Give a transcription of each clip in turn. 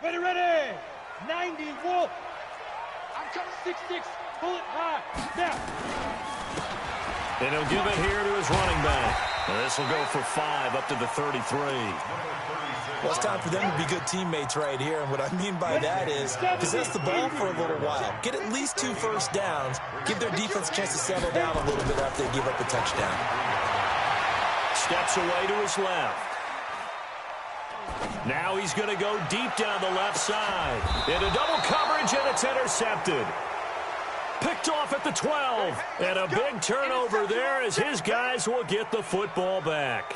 Ready. 90 Wolf. I'm coming 6-6. Bullet high. Now. And he'll give it here to his running back. This will go for 5 up to the 33. Well, it's time for them to be good teammates right here. And what I mean by that is possess the ball for a little while. Get at least 2 first downs. Give their defense a chance to settle down a little bit after they give up a touchdown. Steps away to his left. Now he's going to go deep down the left side. Into double coverage, and it's intercepted. Picked off at the 12. And a big turnover there as his guys will get the football back.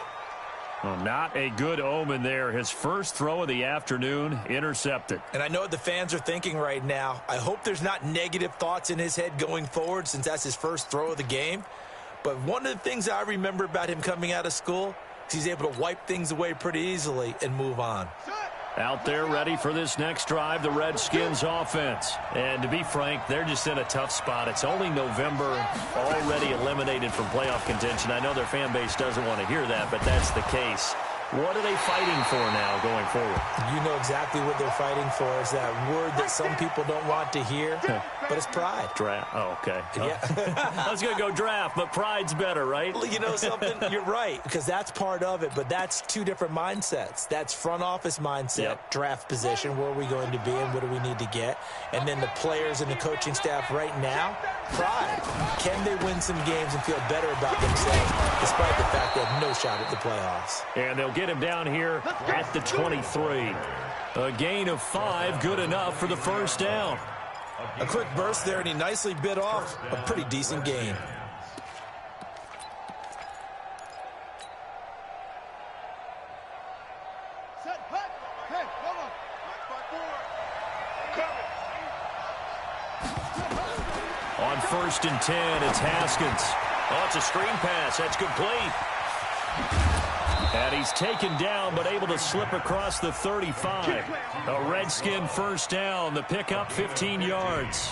Well, not a good omen there. His first throw of the afternoon intercepted. And I know what the fans are thinking right now. I hope there's not negative thoughts in his head going forward since that's his first throw of the game. But one of the things I remember about him coming out of school is he's able to wipe things away pretty easily and move on. Out there ready for this next drive, the Redskins offense. And to be frank, they're just in a tough spot. It's only November, already eliminated from playoff contention. I know their fan base doesn't want to hear that, but that's the case. What are they fighting for now going forward? You know exactly what they're fighting for. Is that word that some people don't want to hear, but it's pride. Draft. Oh, okay. Yeah. I was going to go draft, but pride's better, right? Well, you know something? You're right, because that's part of it, but that's 2 different mindsets. That's front office mindset, draft position, where are we going to be and what do we need to get? And then the players and the coaching staff right now, pride. Can they win some games and feel better about themselves despite the fact they have no shot at the playoffs? And they'll get him down here at the 23. A gain of 5, good enough for the first down. A quick burst there, and he nicely bit off a pretty decent gain. On 1st and 10, it's Haskins. Oh, it's a screen pass. That's complete. And he's taken down, but able to slip across the 35. A Redskin first down. The pickup, 15 yards.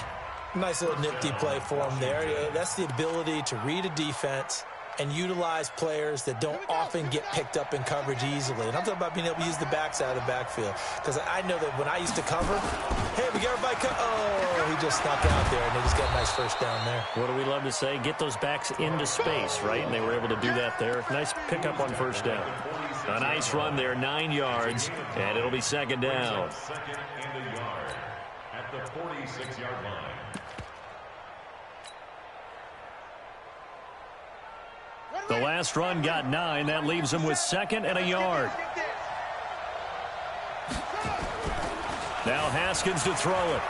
Nice little nifty play for him there. That's the ability to read a defense and utilize players that don't often get picked up in coverage easily. And I'm talking about being able to use the backside of the backfield. Because I know that when I used to cover, hey, we got everybody oh, he just snuck out there, and they just got a nice first down there. What do we love to say? Get those backs into space, right? And they were able to do that there. Nice pickup on first down. A nice run there, 9 yards, and it'll be 2nd down. Second and a yard at the 46-yard line. The last run got 9. That leaves him with 2nd and a yard. Now Haskins to throw it.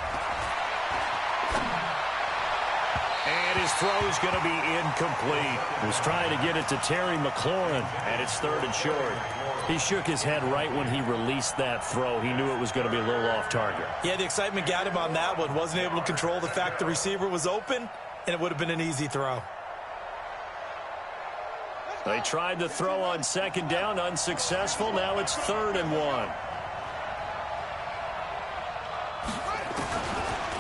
And his throw's going to be incomplete. He was trying to get it to Terry McLaurin, and it's 3rd and short. He shook his head right when he released that throw. He knew it was going to be a little off target. Yeah, the excitement got him on that one. Wasn't able to control the fact the receiver was open, and it would have been an easy throw. They tried the throw on 2nd down, unsuccessful. Now it's 3rd and 1.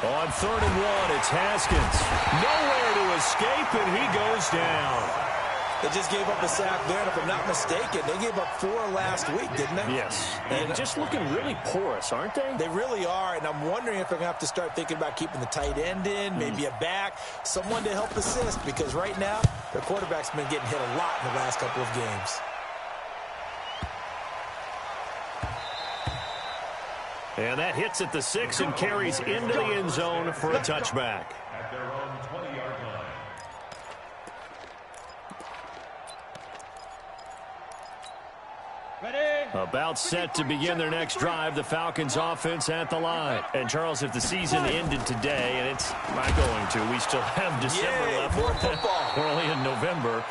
On 3rd and 1, it's Haskins. Nowhere to escape, and he goes down. They just gave up a sack there, and if I'm not mistaken, they gave up 4 last week, didn't they? Yes. And just looking really porous, aren't they? They really are, and I'm wondering if they're going to have to start thinking about keeping the tight end in, maybe a back, someone to help assist, because right now, their quarterback's been getting hit a lot in the last couple of games. And that hits at the 6 and carries into the end zone for a touchback. At their own 20-yard line. About set to begin their next drive, the Falcons offense at the line. And Charles, if the season ended today, and it's not going to, we still have December left. More football. We're only in November,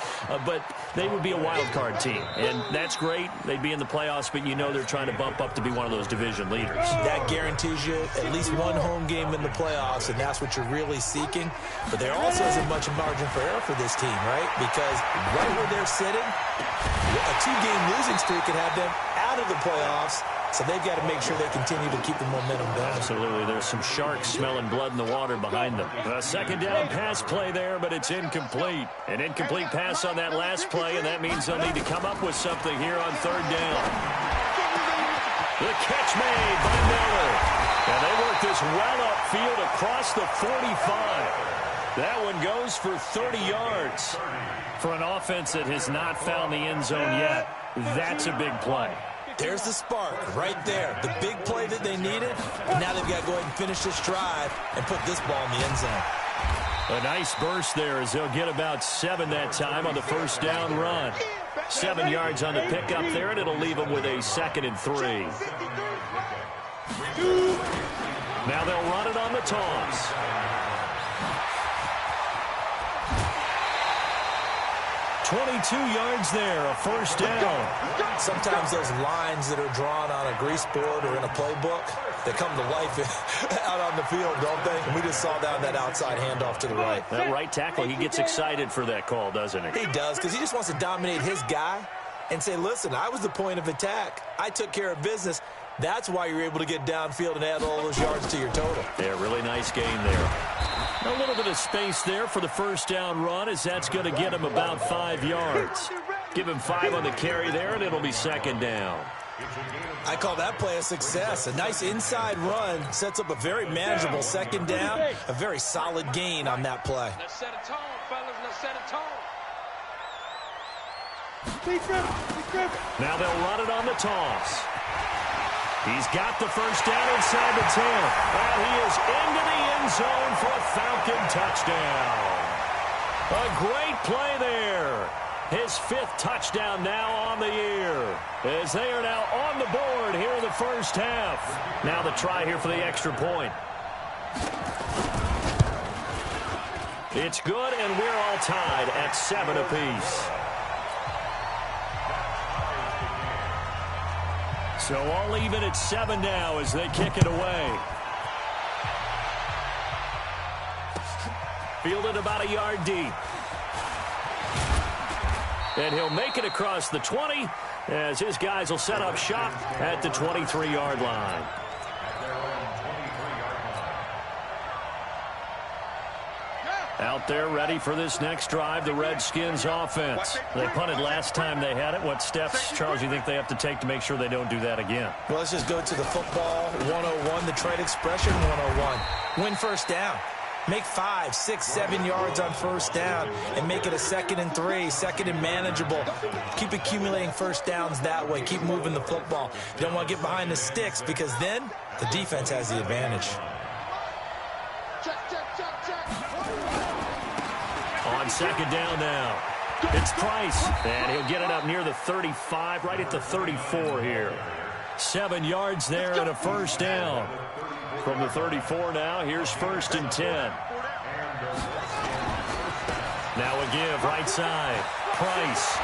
but they would be a wild card team, and that's great. They'd be in the playoffs, but you know they're trying to bump up to be one of those division leaders. That guarantees you at least one home game in the playoffs, and that's what you're really seeking. But there also isn't much margin for error for this team, right? Because right where they're sitting, a 2-game losing streak could have them out of the playoffs, so they've got to make sure they continue to keep the momentum going. Absolutely. There's some sharks smelling blood in the water behind them. A 2nd down pass play there, but it's incomplete. An incomplete pass on that last play, and that means they'll need to come up with something here on 3rd down. The catch made by Miller. And they work this well upfield across the 45. That one goes for 30 yards. For an offense that has not found the end zone yet, that's a big play. There's the spark right there. The big play that they needed. And now they've got to go ahead and finish this drive and put this ball in the end zone. A nice burst there as they'll get about 7 that time on the first down run. 7 yards on the pickup there, and it'll leave them with a 2nd and 3. Now they'll run it on the toss. .22 yards there, a first down. Sometimes those lines that are drawn on a grease board or in a playbook, they come to life out on the field, don't they? And we just saw that outside handoff to the right. That right tackle, he gets excited for that call, doesn't he? He does, because he just wants to dominate his guy and say, listen, I was the point of attack. I took care of business. That's why you're able to get downfield and add all those yards to your total. Yeah, really nice game there. A little bit of space there for the first down run, as that's going to get him about 5 yards. Give him 5 on the carry there, and it'll be 2nd down. I call that play a success. A nice inside run sets up a very manageable 2nd down, a very solid gain on that play. Let's set a tone, fellas. Let's set a tone. Now they'll run it on the toss. He's got the first down inside the 10. And he is into the end zone for a Falcon touchdown. A great play there. His 5th touchdown now on the year, as they are now on the board here in the first half. Now the try here for the extra point. It's good, and we're all tied at 7 apiece. So all even at 7 now as they kick it away. Fielded about a yard deep. And he'll make it across the 20 as his guys will set up shop at the 23-yard line. Out there ready for this next drive, the Redskins offense. They punted last time they had it. What steps, Charles, you think they have to take to make sure they don't do that again? Well, let's just go to the football 101, the trade expression 101. Win first down. Make 5, 6, 7 yards on first down and make it a 2nd and 3, 2nd and manageable. Keep accumulating first downs that way. Keep moving the football. You don't want to get behind the sticks because then the defense has the advantage. On 2nd down now, it's Price, and he'll get it up near the 35, right at the 34 here. 7 yards there and a first down. From the 34 now, here's 1st and 10. Now a give, right side, Price.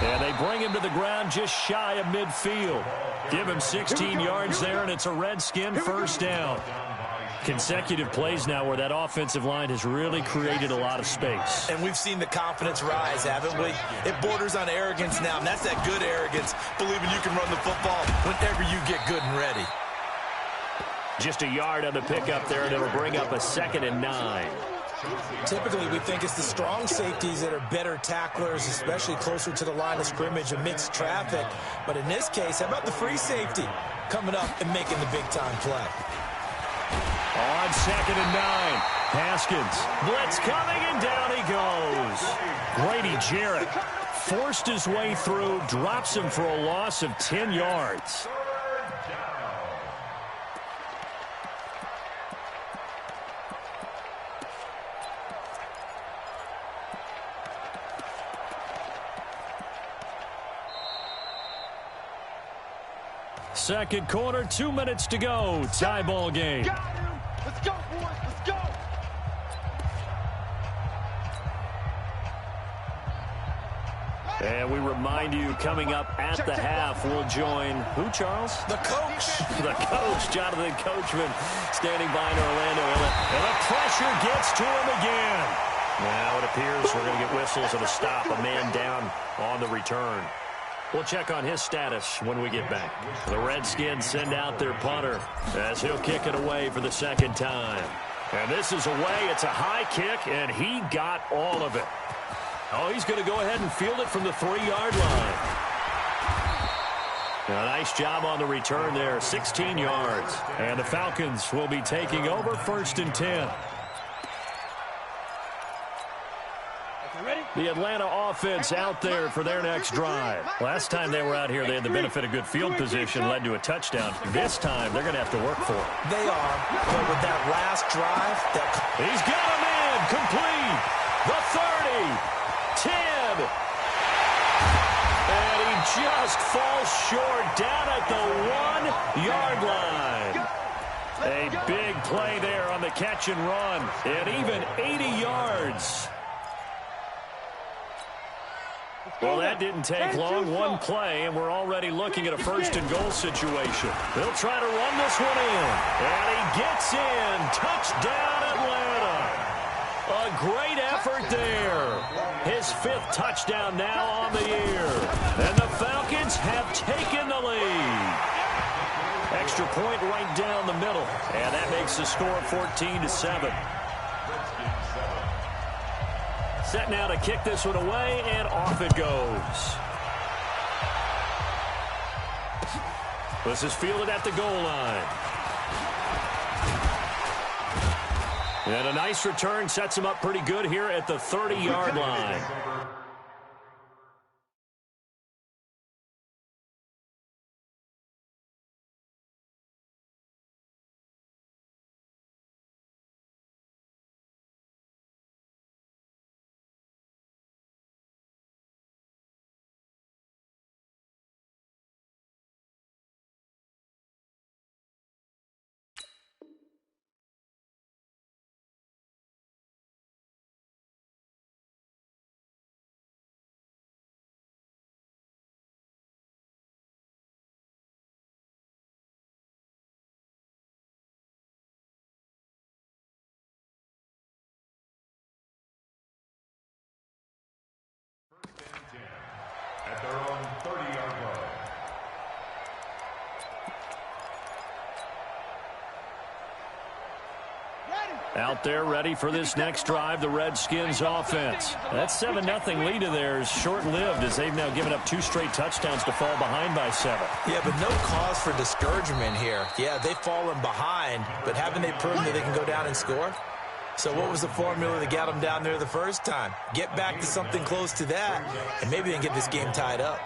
And they bring him to the ground just shy of midfield. Give him 16 yards there, and it's a Redskin first down. Consecutive plays now where that offensive line has really created a lot of space. And we've seen the confidence rise, haven't we? It borders on arrogance now, and that's that good arrogance, believing you can run the football whenever you get good and ready. Just a yard on the pickup there, and it'll bring up a 2nd and 9. Typically, we think it's the strong safeties that are better tacklers, especially closer to the line of scrimmage amidst traffic. But in this case, how about the free safety coming up and making the big-time play? On 2nd and 9, Haskins. Blitz coming, and down he goes. Grady Jarrett forced his way through, drops him for a loss of 10 yards. Second quarter, 2 minutes to go. Tie ball game. Got him. Let's go, boys. Let's go. And we remind you, coming up at the half, we'll join who, Charles? The coach. The coach, Jonathan Coachman, standing by in Orlando. And the pressure gets to him again. Now it appears we're going to get whistles and a stop. A man down on the return. We'll check on his status when we get back. The Redskins send out their punter as he'll kick it away for the 2nd time. And this is away. It's a high kick, and he got all of it. Oh, he's going to go ahead and field it from the 3-yard line. A nice job on the return there, 16 yards. And the Falcons will be taking over 1st and 10. The Atlanta offense out there for their next drive. Last time they were out here, they had the benefit of good field position, led to a touchdown. This time, they're going to have to work for it. They are, but with that last drive, he's got him in, complete. The 30, 10. And he just falls short down at the 1-yard line. A big play there on the catch and run, and even 80 yards. Well, that didn't take long. One play, and we're already looking at a 1st and goal situation. They'll try to run this one in. And he gets in. Touchdown, Atlanta. A great effort there. His 5th touchdown now on the year. And the Falcons have taken the lead. Extra point right down the middle. And that makes the score 14-7. Set now to kick this one away, and off it goes. This is fielded at the goal line. And a nice return sets him up pretty good here at the 30-yard line. At their own 30-yard line. Out there ready for this next drive, the Redskins offense. That 7-0 lead of theirs short-lived as they've now given up 2 straight touchdowns to fall behind by 7. Yeah, but no cause for discouragement here. Yeah, they've fallen behind, but haven't they proven that they can go down and score? So what was the formula that got them down there the first time? Get back to something close to that, and maybe they can get this game tied up.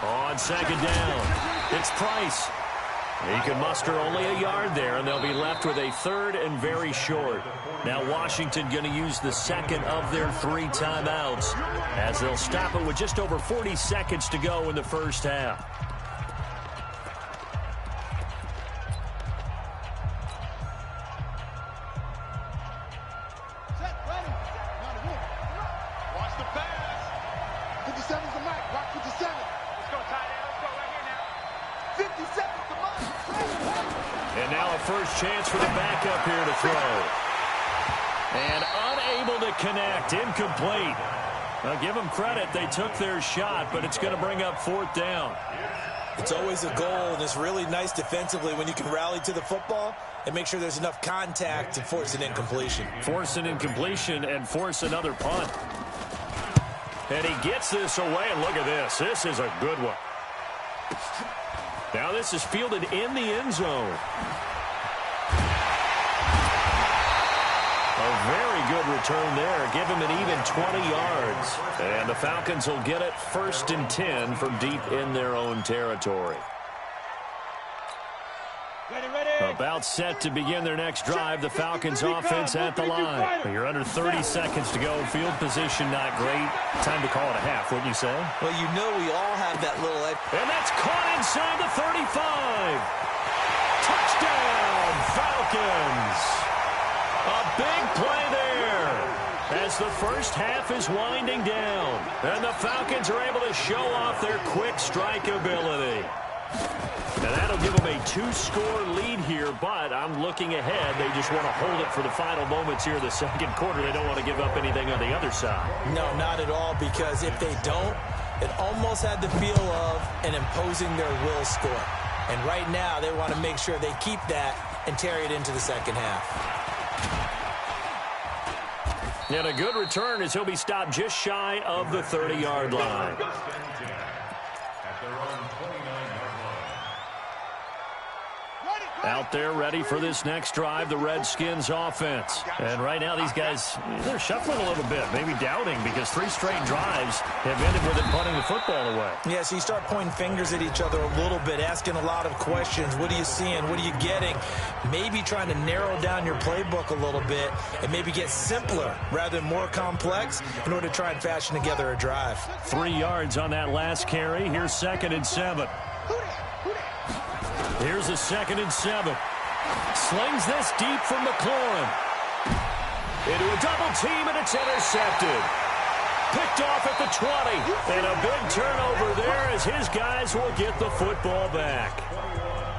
On 2nd down, it's Price. He can muster only a yard there, and they'll be left with a 3rd and very short. Now Washington going to use the 2nd of their 3 timeouts as they'll stop it with just over 40 seconds to go in the first half. Watch the pass. 57's the mic. Watch 57. Let's go, tight end. Let's go right here now. 57's the mic. And now a first chance for the backup here to throw. And unable to connect. Incomplete. Now give them credit. They took their shot, but it's going to bring up 4th down. It's always a goal, and it's really nice defensively when you can rally to the football and make sure there's enough contact to force an incompletion. Force an incompletion and force another punt. And he gets this away, and look at this. This is a good one. Now this is fielded in the end zone. A very good return there. Give him an even 20 yards. And the Falcons will get it 1st and 10 from deep in their own territory. About set to begin their next drive. The Falcons offense at the line. You're under 30 seconds to go. Field position not great. Time to call it a half, wouldn't you say? Well, you know we all have that little edge. And that's caught inside the 35. Touchdown, Falcons. A big play there as the first half is winding down. And the Falcons are able to show off their quick strike ability. And that'll give them a 2-score lead here, but I'm looking ahead. They just want to hold it for the final moments here in the 2nd quarter. They don't want to give up anything on the other side. No, not at all, because if they don't, it almost had the feel of an imposing their will score. And right now, they want to make sure they keep that and carry it into the 2nd half. And a good return as he'll be stopped just shy of the 30-yard line. their own 29-yard line. Out there ready for this next drive, the Redskins offense. And right now these guys, they're shuffling a little bit, maybe doubting, because 3 straight drives have ended with them punting the football away. Yeah, so you start pointing fingers at each other a little bit, asking a lot of questions. What are you seeing? What are you getting? Maybe trying to narrow down your playbook a little bit and maybe get simpler rather than more complex in order to try and fashion together a drive. 3 yards on that last carry. Here's 2nd and 7. Here's a 2nd and 7. Slings this deep from McLaurin. Into a double team, and it's intercepted. Picked off at the 20. And a big turnover there as his guys will get the football back.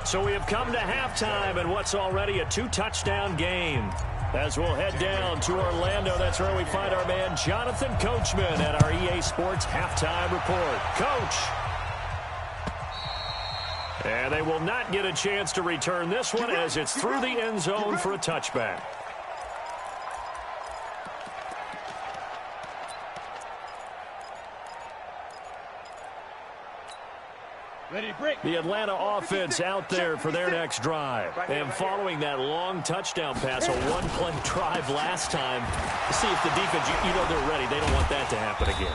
So we have come to halftime in what's already a 2-touchdown game. As we'll head down to Orlando, that's where we find our man Jonathan Coachman at our EA Sports Halftime Report. Coach. And they will not get a chance to return this one as it's through the end zone for a touchback. The Atlanta offense out there for their next drive. And following that long touchdown pass, a one-play drive last time, see if the defense, you know they're ready. They don't want that to happen again.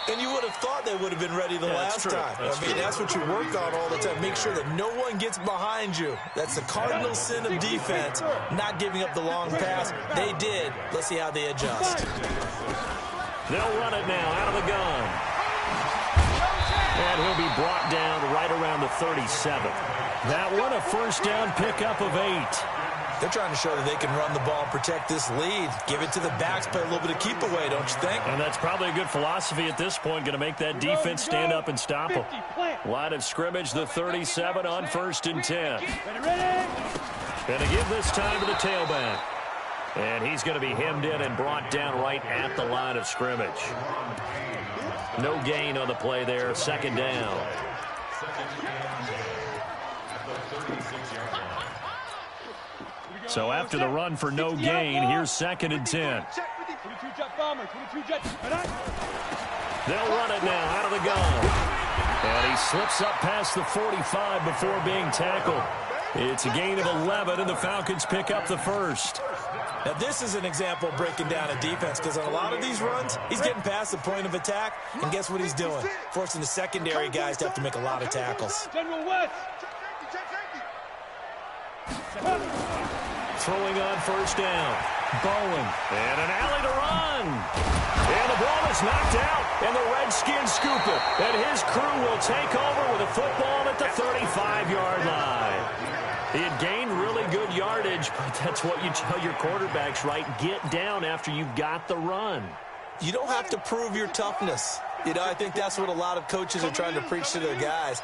And you would have thought they would have been ready the last time. That's what you work on all the time. Make sure that no one gets behind you. That's the cardinal sin of defense, not giving up the long pass. They did. Let's see how they adjust. They'll run it now out of the gun. And he'll be brought down right around the 37. That one a first down pickup of 8. They're trying to show that they can run the ball and protect this lead. Give it to the backs, play a little bit of keep away, don't you think? And that's probably a good philosophy at this point, going to make that defense stand up and stop them. Line of scrimmage, the 37 on 1st and 10. Going to give this time to the tailback. And he's going to be hemmed in and brought down right at the line of scrimmage. No gain on the play there, 2nd down. So after the run for no gain, here's 2nd and 10. They'll run it now out of the gun. And he slips up past the 45 before being tackled. It's a gain of 11, and the Falcons pick up the first. Now, this is an example of breaking down a defense, because on a lot of these runs, he's getting past the point of attack, and guess what he's doing? Forcing the secondary guys to have to make a lot of tackles. Throwing on 1st down. Bowen. And an alley to run. And the ball is knocked out, and the Redskins scoop it. And his crew will take over with a football at the 35-yard line. He had gained really good yardage, but that's what you tell your quarterbacks, right? Get down after you've got the run. You don't have to prove your toughness. I think that's what a lot of coaches are trying to preach to their guys.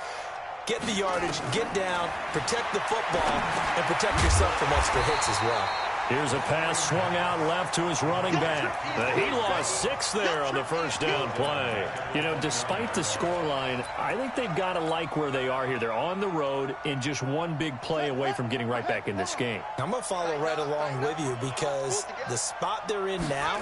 Get the yardage, get down, protect the football, and protect yourself from extra hits as well. Here's a pass swung out left to his running back. He lost 6 there on the first down play. Despite the scoreline, I think they've got to like where they are here. They're on the road and just one big play away from getting right back in this game. I'm going to follow right along with you, because the spot they're in now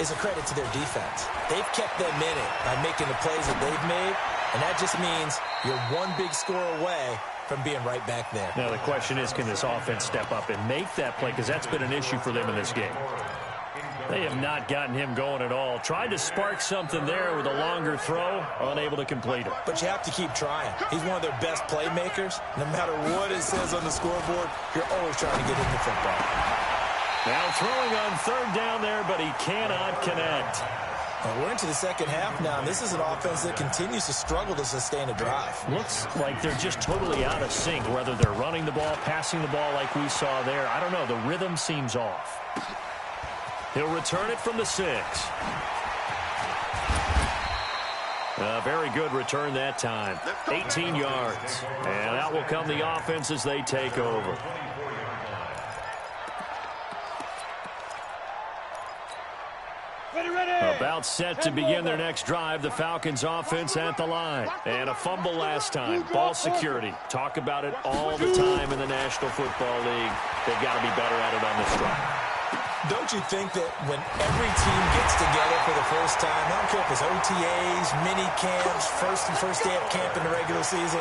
is a credit to their defense. They've kept them in it by making the plays that they've made, and that just means you're one big score away from being right back there. Now, the question is, can this offense step up and make that play? Because that's been an issue for them in this game. They have not gotten him going at all. Tried to spark something there with a longer throw, unable to complete it. But you have to keep trying. He's one of their best playmakers. No matter what it says on the scoreboard, you're always trying to get in the football. Now throwing on 3rd down there, but he cannot connect. And we're into the second half now, and this is an offense that continues to struggle to sustain a drive. Looks like they're just totally out of sync, whether they're running the ball, passing the ball like we saw there. I don't know. The rhythm seems off. He'll return it from the 6. A very good return that time. 18 yards. And out will come the offense as they take over. About set to begin their next drive. The Falcons offense at the line. And a fumble last time. Ball security. Talk about it all the time in the National Football League. They've got to be better at it on this drive. Don't you think that when every team gets together for the first time, I don't care if it's OTAs, mini camps, first day of camp in the regular season,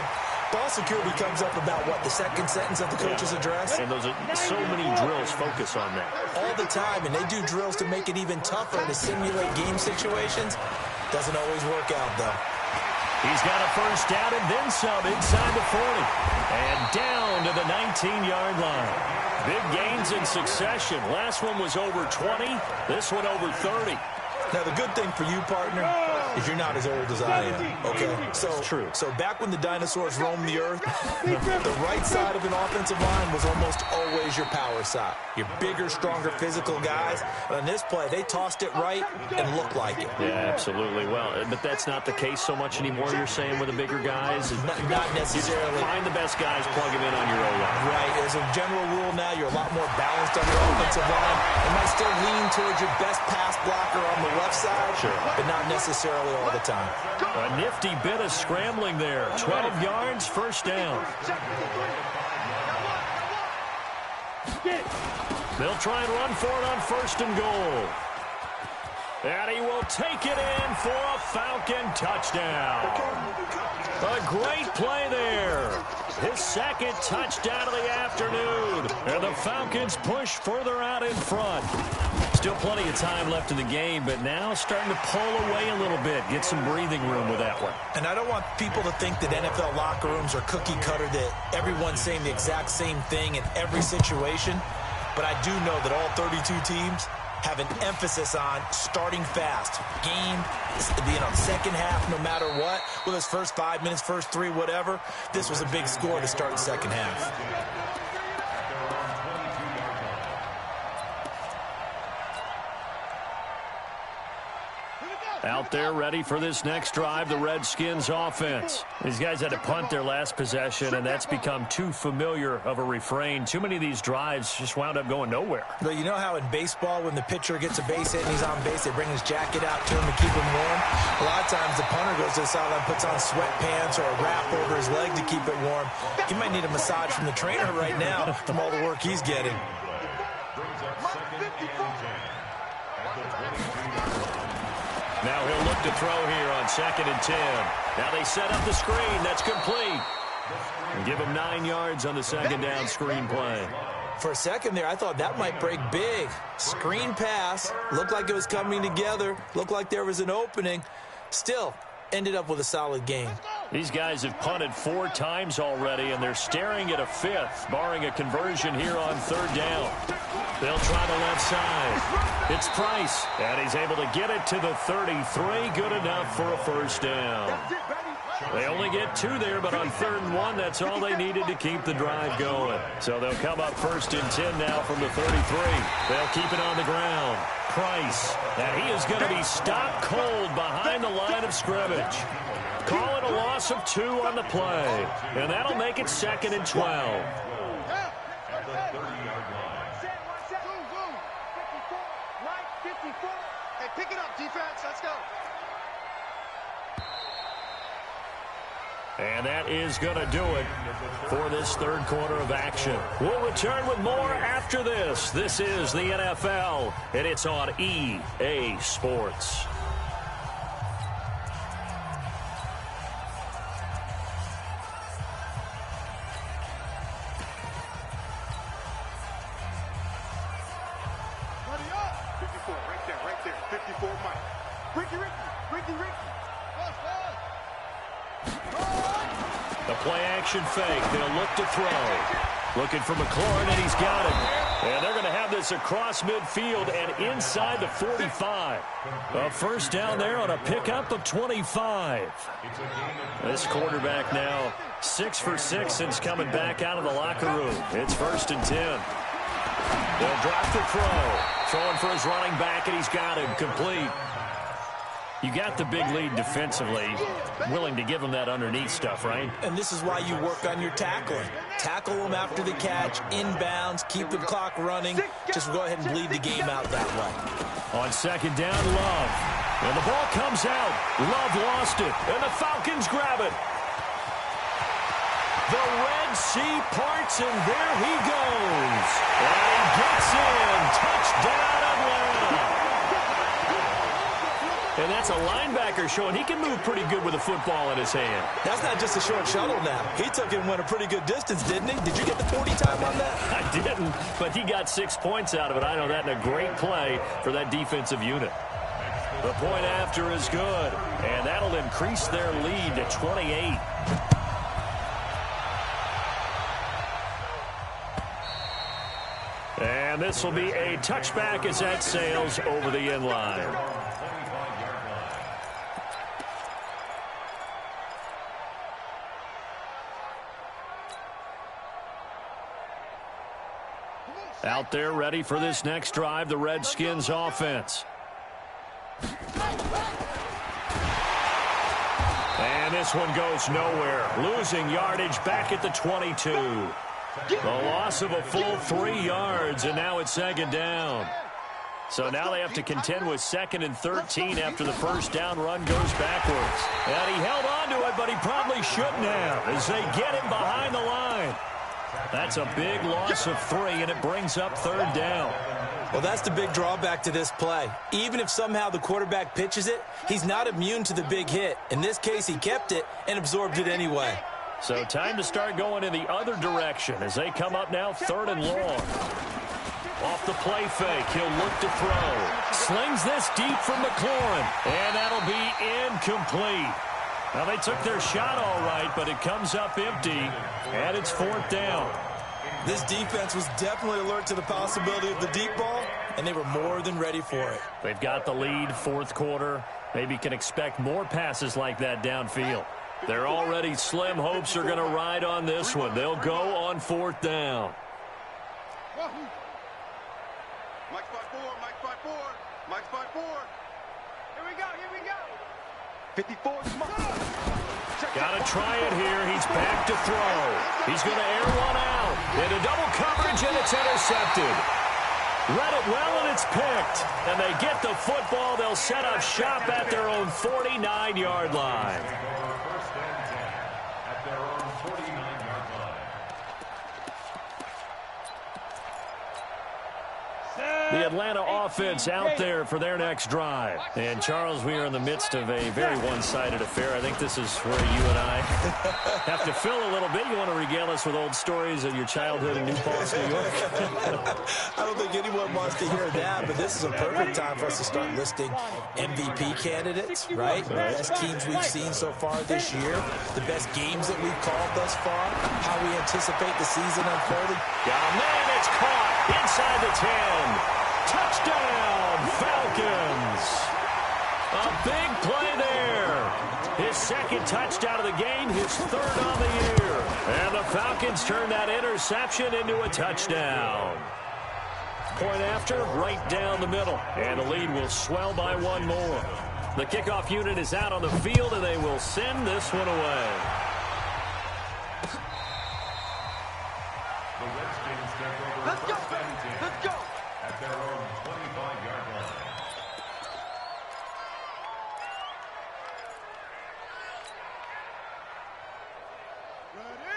ball security comes up about, what, the second sentence of the coach's address? And those are so many drills focus on that. All the time, and they do drills to make it even tougher to simulate game situations. Doesn't always work out, though. He's got a first down and then some inside the 40. And down to the 19-yard line. Big gains in succession. Last one was over 20. This one over 30. Now, the good thing for you, partner, is you're not as old as I am, okay? True. So back when the dinosaurs roamed the earth, the right side of an offensive line was almost always your power side. Your bigger, stronger, physical guys. And on this play, they tossed it right and looked like it. Yeah, absolutely. Well, but that's not the case so much anymore, you're saying, with the bigger guys? Not necessarily. Find the best guys, plug them in on your O-line. Right. As a general rule now, you're a lot more balanced on your offensive line. You might still lean towards your best pass blocker on the left side, sure, but not necessarily all the time. A nifty bit of scrambling there. 12 yards, first down. They'll try and run for it on first and goal. And he will take it in for a Falcon touchdown. A great play there. His second touchdown of the afternoon. And the Falcons push further out in front. Still plenty of time left in the game, but now starting to pull away a little bit. Get some breathing room with that one. And I don't want people to think that NFL locker rooms are cookie cutter, that everyone's saying the exact same thing in every situation. But I do know that all 32 teams have an emphasis on starting fast. Game, second half, no matter what. Whether it's first 5 minutes, first 3, whatever. This was a big score to start the second half. Out there ready for this next drive, the Redskins offense. These guys had to punt their last possession, and that's become too familiar of a refrain. Too many of these drives just wound up going nowhere. But you know how in baseball, when the pitcher gets a base hit and he's on base, they bring his jacket out to him to keep him warm? A lot of times the punter goes to the sideline, puts on sweatpants or a wrap over his leg to keep it warm. He might need a massage from the trainer right now from all the work he's getting. Now he'll look to throw here on 2nd and 10. Now they set up the screen. That's complete. And give him 9 yards on the second down screen play. For a second there, I thought that might break big. Screen pass. Looked like it was coming together. Looked like there was an opening. Still, ended up with a solid game. These guys have punted 4 times already, and they're staring at a 5th, barring a conversion here on 3rd down. They'll try the left side. It's Price, and he's able to get it to the 33. Good enough for a first down. They only get 2 there, but on 3rd and 1, that's all they needed to keep the drive going. So they'll come up 1st and 10 now from the 33. They'll keep it on the ground. Price, and he is going to be stopped cold behind the line of scrimmage. Call it a loss of 2 on the play, and that'll make it 2nd and 12. Hey, pick it up, defense. Let's go. And that is going to do it for this 3rd quarter of action. We'll return with more after this. This is the NFL, and it's on EA Sports. The play-action fake. They'll look to throw. Looking for McLaurin, and he's got it. And they're going to have this across midfield and inside the 45. A first down there on a pickup of 25. This quarterback now 6 for 6 since coming back out of the locker room. It's 1st and 10. They'll drop the throw. Throwing for his running back, and he's got him complete. You got the big lead defensively, willing to give him that underneath stuff, right? And this is why you work on your tackling. Tackle them after the catch, inbounds, keep the clock running. Just go ahead and bleed the game out that way. On 2nd down, Love. And the ball comes out. Love lost it, and the Falcons grab it. The Red Sea parts, and there he goes. And he gets in. Touchdown, Atlanta. And that's a linebacker showing he can move pretty good with a football in his hand. That's not just a short shuttle now. He took it and went a pretty good distance, didn't he? Did you get the 40 time on that? I didn't, but he got 6 points out of it. I know that in a great play for that defensive unit. The point after is good, and that'll increase their lead to 28. And this will be a touchback as that sails over the end line. Out there ready for this next drive, the Redskins offense. And this one goes nowhere. Losing yardage back at the 22. The loss of a full 3 yards, and now it's second down. So now they have to contend with 2nd and 13 after the first down run goes backwards. And he held on to it, but he probably shouldn't have as they get him behind the line. That's a big loss of 3, and it brings up 3rd down. Well, that's the big drawback to this play. Even if somehow the quarterback pitches it, he's not immune to the big hit. In this case, he kept it and absorbed it anyway. So time to start going in the other direction as they come up now 3rd and long. Off the play fake, he'll look to throw. Slings this deep from McLaurin, and that'll be incomplete. Now, they took their shot all right, but it comes up empty, and it's 4th down. This defense was definitely alert to the possibility of the deep ball, and they were more than ready for it. They've got the lead, 4th quarter. Maybe can expect more passes like that downfield. Their already slim hopes are going to ride on this one. They'll go on 4th down. Mike 5-4, Mike 5-4, Mike 5-4. Here we go, here we go. 54, Got to try it here. He's back to throw. He's going to air one out. Into double coverage, and it's intercepted. Read it well, and it's picked. And they get the football. They'll set up shop at their own 49-yard line. First and 10 at their own 49-yard line. The Atlanta offense out there for their next drive. And, Charles, we are in the midst of a very one-sided affair. I think this is where you and I have to fill a little bit. You want to regale us with old stories of your childhood in New Paltz, New York? I don't think anyone wants to hear that, but this is a perfect time for us to start listing MVP candidates, right? The best teams we've seen so far this year, the best games that we've called thus far, how we anticipate the season unfolding. Got a man, it's caught inside the 10. Touchdown, Falcons. A big play there. His 2nd touchdown of the game, his 3rd on the year. And the Falcons turn that interception into a touchdown. Point after, right down the middle. And the lead will swell by 1 more. The kickoff unit is out on the field, and they will send this one away. The Redskins take over Let's go, first and 10 let's go. at their own 25-yard line.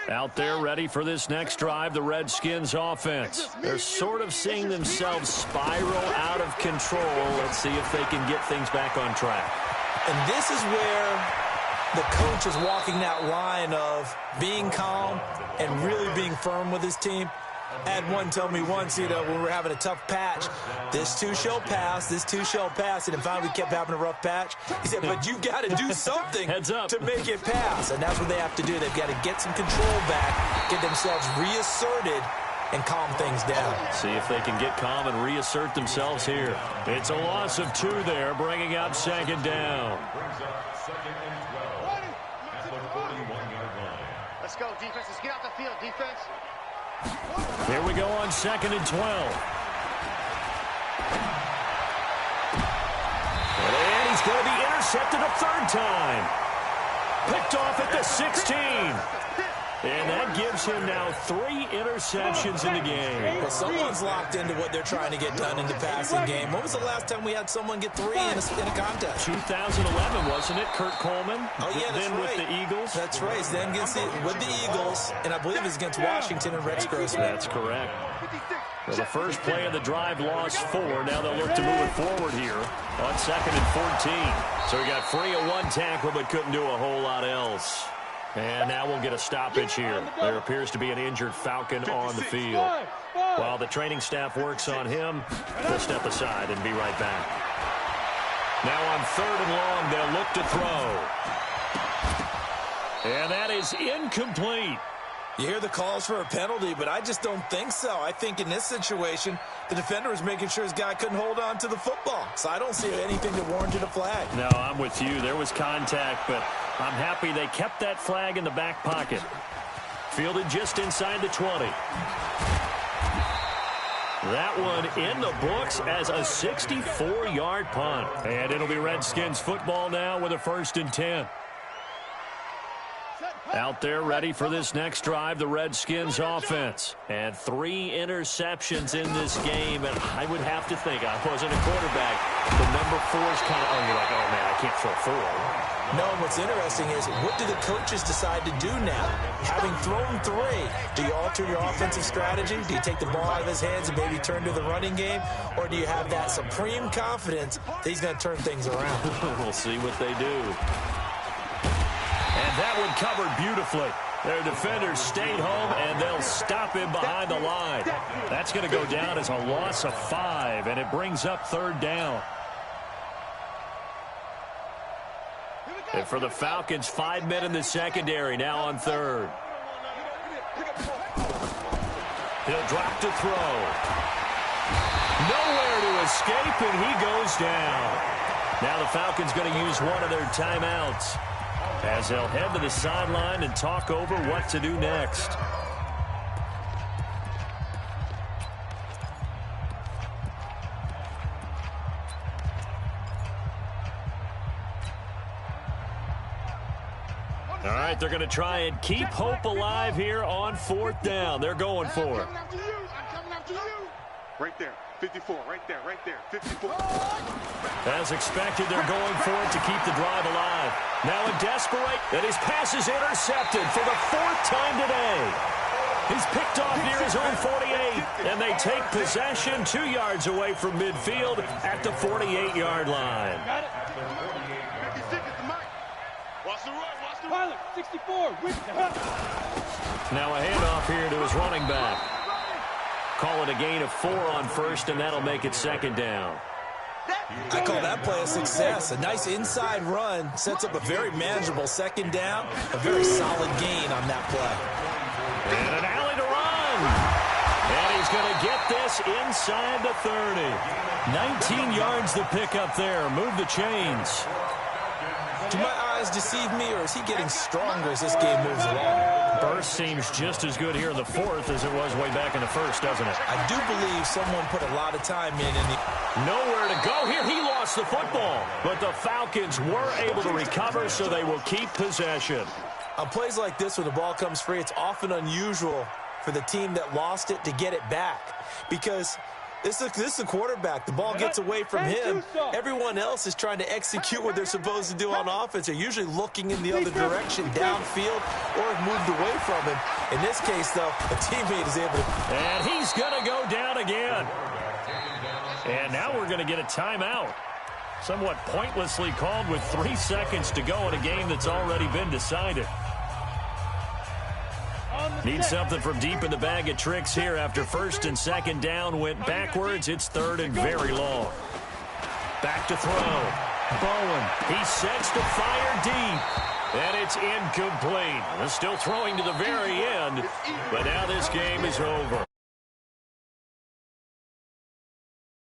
Out there ready for this next drive, the Redskins offense. They're sort of seeing themselves spiral out of control. Let's see if they can get things back on track. And this is where the coach is walking that line of being calm and really being firm with his team. I had one tell me once, when we were having a tough patch, this too shall pass, this too shall pass, and finally we kept having a rough patch. He said, but you've got to do something Heads up. to make it pass, and that's what they have to do. They've got to get some control back, get themselves reasserted, and calm things down. See if they can get calm and reassert themselves here. It's a loss of 2 there, bringing up 2nd down. Brings up 2nd and 12 at the 41-yard line. Let's go, defense. Let's get out the field, defense. Here we go on 2nd and 12. And he's going to be intercepted a 3rd time. Picked off at the 16. And that gives him now 3 interceptions in the game. Well, someone's locked into what they're trying to get done in the passing game. When was the last time we had someone get 3 in a contest? 2011, wasn't it? Kurt Coleman. Oh, yeah, that's then right. With the Eagles. That's right. Then with the Eagles, and I believe it's against Washington and Rex Grossman. That's correct. Well, the first play of the drive lost 4. Now they'll look to move it forward here on 2nd and 14. So he got free of 1 tackle but couldn't do a whole lot else. And now we'll get a stoppage here. There appears to be an injured Falcon on the field. While the training staff works on him, we'll step aside and be right back. Now on 3rd and long, they'll look to throw. And that is incomplete. You hear the calls for a penalty, but I just don't think so. I think in this situation, the defender was making sure his guy couldn't hold on to the football. So I don't see anything that warranted a flag. No, I'm with you. There was contact, but I'm happy they kept that flag in the back pocket. Fielded just inside the 20. That one in the books as a 64-yard punt. And it'll be Redskins football now with a 1st and 10. Out there ready for this next drive, the Redskins offense. And 3 interceptions in this game. And I would have to think, I wasn't a quarterback, the number 4 is kind of, you're like, oh, man, I can't throw 4. No, what's interesting is, what do the coaches decide to do now? Having thrown 3, do you alter your offensive strategy? Do you take the ball out of his hands and maybe turn to the running game? Or do you have that supreme confidence that he's going to turn things around? We'll see what they do. And that one covered beautifully. Their defenders stayed home, and they'll stop him behind the line. That's going to go down as a loss of 5, and it brings up 3rd down. And for the Falcons, 5 men in the secondary, now on 3rd. He'll drop to throw. Nowhere to escape, and he goes down. Now the Falcons going to use one of their timeouts as they'll head to the sideline and talk over what to do next. All right, they're going to try and keep hope alive here on 4th down. They're going for it. Right there, 54, right there, 54. As expected, they're going for it to keep the drive alive. Now a desperate, and his pass is intercepted for the 4th time today. He's picked off near his own 48, and they take possession 2 yards away from midfield at the 48-yard line. Got it. 56 is the mic. Watch the run, watch the run. 64, Now a handoff here to his running back. Call it a gain of 4 on 1st, and that'll make it 2nd down. I call that play a success. A nice inside run sets up a very manageable 2nd down. A very solid gain on that play. And an alley to run. And he's going to get this inside the 30. 19 yards to pick up there. Move the chains. Do my eyes deceive me, or is he getting stronger as this game moves along? Burst seems just as good here in the 4th as it was way back in the 1st, doesn't it? I do believe someone put a lot of time in the... Nowhere to go here. He lost the football. But the Falcons were able to recover, so they will keep possession. On plays like this, when the ball comes free, it's often unusual for the team that lost it to get it back. Because this is a quarterback. The ball gets away from him. Everyone else is trying to execute what they're supposed to do on offense. They're usually looking in the other direction, downfield, or have moved away from him. In this case, though, a teammate is able to... And he's going to go down again. And now we're going to get a timeout. Somewhat pointlessly called with 3 seconds to go in a game that's already been decided. Need something from deep in the bag of tricks here after 1st and 2nd down went backwards. It's 3rd and very long. Back to throw. Bowen. He sets to fire deep. And it's incomplete. They're still throwing to the very end. But now this game is over.